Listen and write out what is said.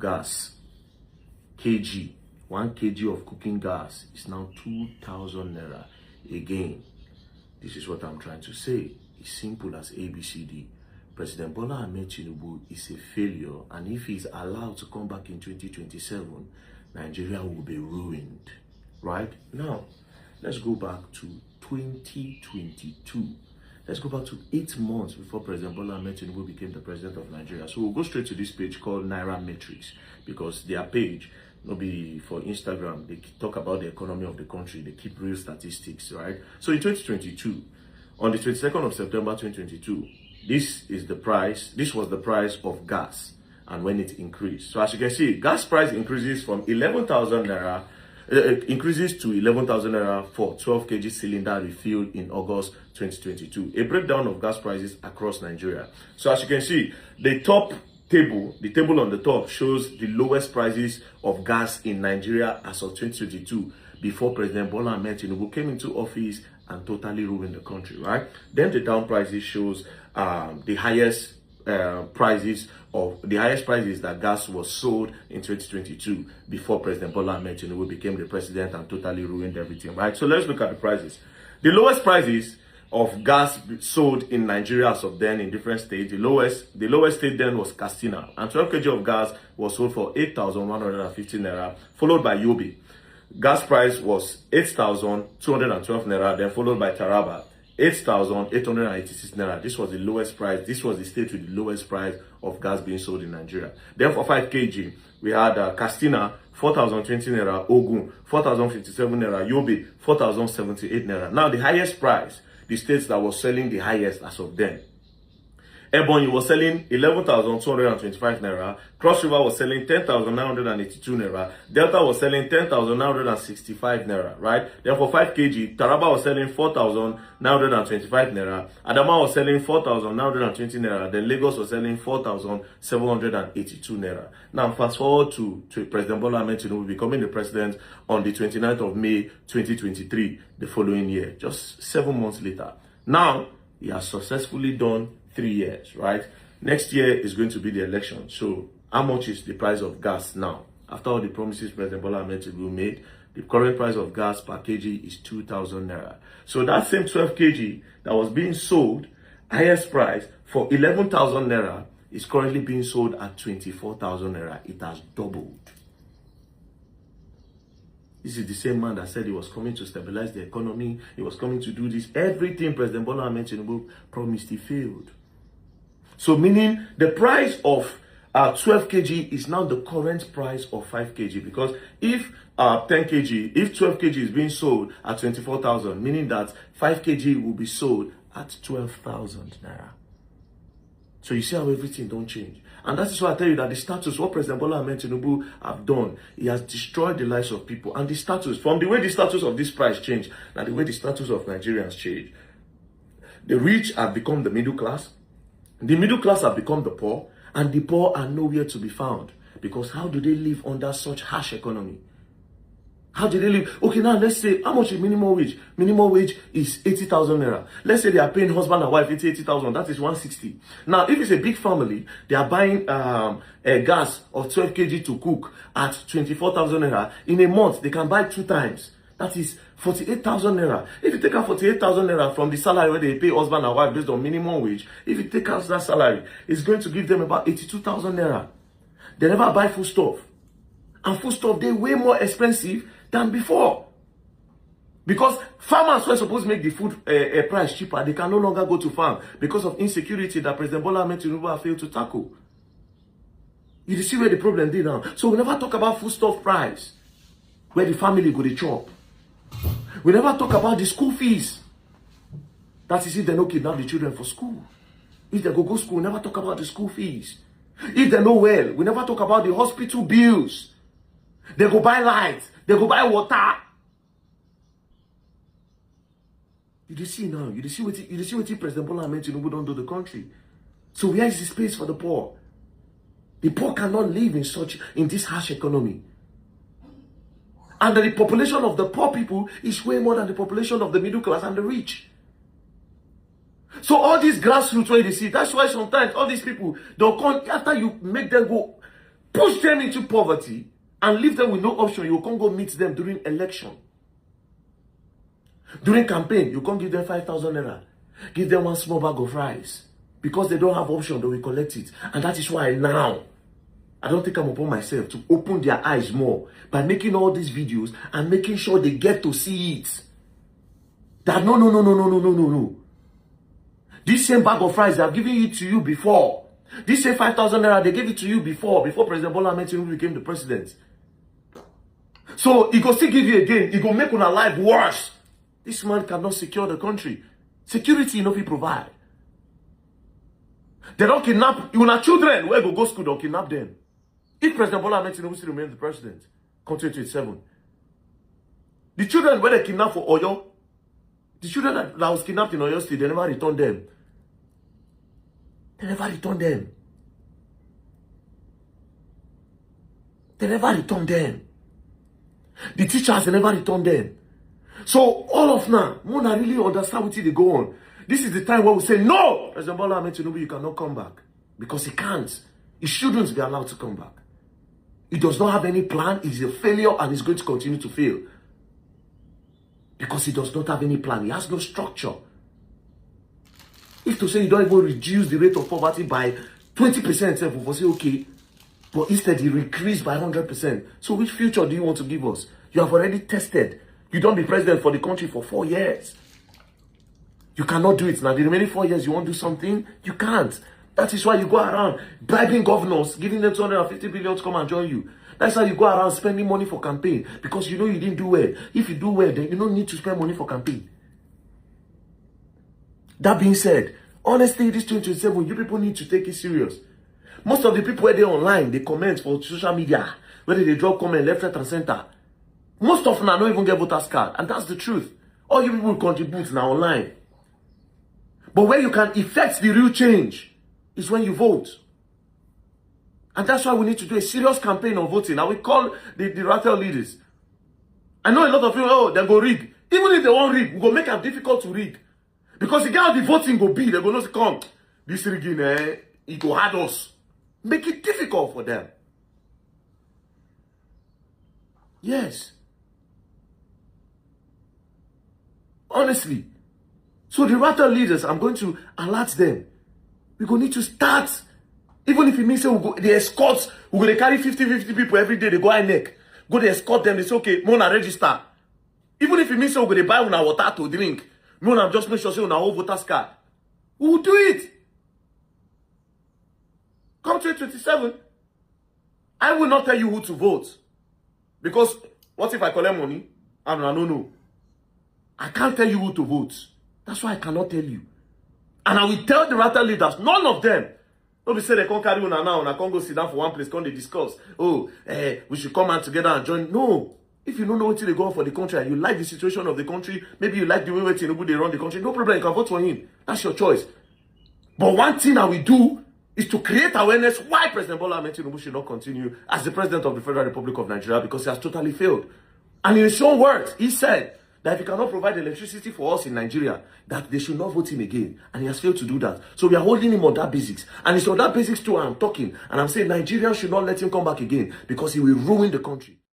gas, kg, 1 kg of cooking gas is now 2,000 naira. Again, this is what I'm trying to say. It's simple as ABCD. President Bola Ahmed Tinubu is a failure, and if he's allowed to come back in 2027, Nigeria will be ruined. Right? Now, let's go back to 2022. Let's go back to 8 months before President Bola Ahmed Tinubu became the president of Nigeria. So we'll go straight to this page called Naira Metrics, because their page, no be for Instagram, they talk about the economy of the country, they keep real statistics, right? So in 2022, on the 22nd of September 2022, this was the price of gas and when it increased. So as you can see, gas price increases from 11,000 naira, increases to 11,000 naira for 12 kg cylinder refilled in August 2022. A breakdown of gas prices across Nigeria. So as you can see, the table on the top shows the lowest prices of gas in Nigeria as of 2022, before President Bola Ahmed Tinubu came into office and totally ruined the country, right? Then the down prices shows the highest prices that gas was sold in 2022 before President Bola Ahmed Tinubu became the president and totally ruined everything, right? So let's look at the prices. The lowest prices of gas sold in Nigeria as of then in different states. The lowest state then was Katsina, and 12 kg of gas was sold for 8,150 naira, followed by Yobe. Gas price was 8,212 naira, then followed by Taraba, 8,886 naira. This was the lowest price. This was the state with the lowest price of gas being sold in Nigeria. Then for 5 kg, we had Katsina, 4,020 naira, Ogun, 4,057 naira, Yobe, 4,078 naira. Now the highest price, the states that was selling the highest as of then. Ebonyi was selling 11,225 naira. Cross River was selling 10,982 naira. Delta was selling 10,965 naira, right? Then for 5 kg, Taraba was selling 4,925 naira. Adama was selling 4,920 naira. Then Lagos was selling 4,782 naira. Now fast forward to President Bola Ahmed Tinubu becoming the president on the 29th of May 2023, the following year, just 7 months later. Now, he has successfully done 3 years, right? Next year is going to be the election. So how much is the price of gas now? After all the promises President Bola Ahmed Tinubu made, the current price of gas per kg is 2,000 naira. So that same 12 kg that was being sold, highest price for 11,000 naira, is currently being sold at 24,000 naira. It has doubled. This is the same man that said he was coming to stabilize the economy. He was coming to do this. Everything President Bola Ahmed Tinubu promised, he failed. So meaning the price of 12 kg is now the current price of 5 kg. Because if 10 kg, if 12 kg is being sold at 24,000, meaning that 5 kg will be sold at 12,000 naira. So you see how everything don't change. And that is why I tell you that the status, what President Bola Ahmed Tinubu have done, he has destroyed the lives of people. And the status, from the way the status of this price changed, and the way the status of Nigerians changed. The rich have become the middle class. The middle class have become the poor. And the poor are nowhere to be found. Because how do they live under such harsh economy? How do they live? Okay, now let's say, how much is minimum wage? Minimum wage is 80,000 naira. Let's say they are paying husband and wife 80,000. That is 160. Now, if it's a big family, they are buying a gas of 12 kg to cook at 24,000 naira. In a month, they can buy 2 times. That is 48,000 naira. If you take out 48,000 naira from the salary where they pay husband and wife based on minimum wage, if you take out that salary, it's going to give them about 82,000 naira. They never buy food stuff. And food stuff, they're way more expensive than before. Because farmers were supposed to make the food price cheaper. They can no longer go to farm because of insecurity that President Bola Ahmed Tinubu failed to tackle. You see where the problem is now. So we never talk about food stuff price, where the family go to chop. We never talk about the school fees. That is if they no kidnap the children for school. If they go school, we never talk about the school fees. If they know well, we never talk about the hospital bills. They go buy lights. They go buy water. You see now. You see what President Bola Ahmed Tinubu don't do the country. So where is the space for the poor? The poor cannot live in this harsh economy. And the population of the poor people is way more than the population of the middle class and the rich. So all these grassroots where they see, that's why sometimes all these people, they'll come after you make them go push them into poverty, and leave them with no option. You can't go meet them during election. During campaign, you can't give them 5,000 naira. Give them one small bag of rice. Because they don't have option, they will collect it. And that is why now, I don't think I'm upon myself to open their eyes more by making all these videos and making sure they get to see it. That no. This same bag of rice, they have given it to you before. This same 5,000 naira, they gave it to you before President Bola Ahmed Tinubu became the president. So, he go still give you again. He go make una life worse. This man cannot secure the country. Security, you know, he provide. They don't kidnap your children. Where go school, don't kidnap them. If President Bola Ahmed Tinubu still remains the president, come 2027, the children where they kidnapped for Oyo, the children that was kidnapped in Oyo State, they never returned them. They never returned them. They never returned them. The teachers, they never returned them. So all of now, we don't really understand what they go on. This is the time where we say, no, President Bola Ahmed Tinubu, you cannot come back. Because he can't. He shouldn't be allowed to come back. He does not have any plan. It is a failure and he's going to continue to fail. Because he does not have any plan. He has no structure. If to say you don't even reduce the rate of poverty by 20%, we will say, okay. But instead, he increased by 100%. So which future do you want to give us? You have already tested. You don't be president for the country for 4 years. You cannot do it. Now, the remaining 4 years, you want to do something? You can't. That is why you go around bribing governors, giving them 250 billion to come and join you. That's how you go around spending money for campaign. Because you know you didn't do well. If you do well, then you don't need to spend money for campaign. That being said, honestly, this 2027, you people need to take it serious. Most of the people where they're online, they comment for social media, whether they drop comment left, right, and center. Most of them don't even get voters card. And that's the truth. All you people contribute now online. But where you can effect the real change is when you vote. And that's why we need to do a serious campaign on voting. Now we call the rattle leaders. I know a lot of people, they go rig. Even if they won't rig, we go make it difficult to rig. Because the guy the voting go be, they go not come. This rigging, it go hard us. Make it difficult for them. Yes. Honestly. So the rattle leaders, I'm going to alert them. We're going to need to start. Even if it means we'll go, the escorts, we're going to carry 50 people every day. They go high neck. Go to escort them. They say, okay, Mona register. Even if it means we're going to buy una water to drink. Mona just make sure say una whole voters card. We will do it. Come 2027. I will not tell you who to vote. Because what if I collect money? I don't know. I can't tell you who to vote. That's why I cannot tell you. And I will tell the rattle leaders, none of them. Don't be say they can't carry una now, and I can't go sit down for one place, can't they discuss? Oh, we should come out together and join. No. If you don't know what they go on for the country, and you like the situation of the country, maybe you like the way Tinubu they run the country, no problem, you can vote for him. That's your choice. But one thing that we do is to create awareness why President Bola Ahmed Tinubu should not continue as the president of the Federal Republic of Nigeria, because he has totally failed. And in his own words, he said that if he cannot provide electricity for us in Nigeria, that they should not vote him again. And he has failed to do that. So we are holding him on that basics. And it's on that basics too I'm talking. And I'm saying Nigerians should not let him come back again because he will ruin the country.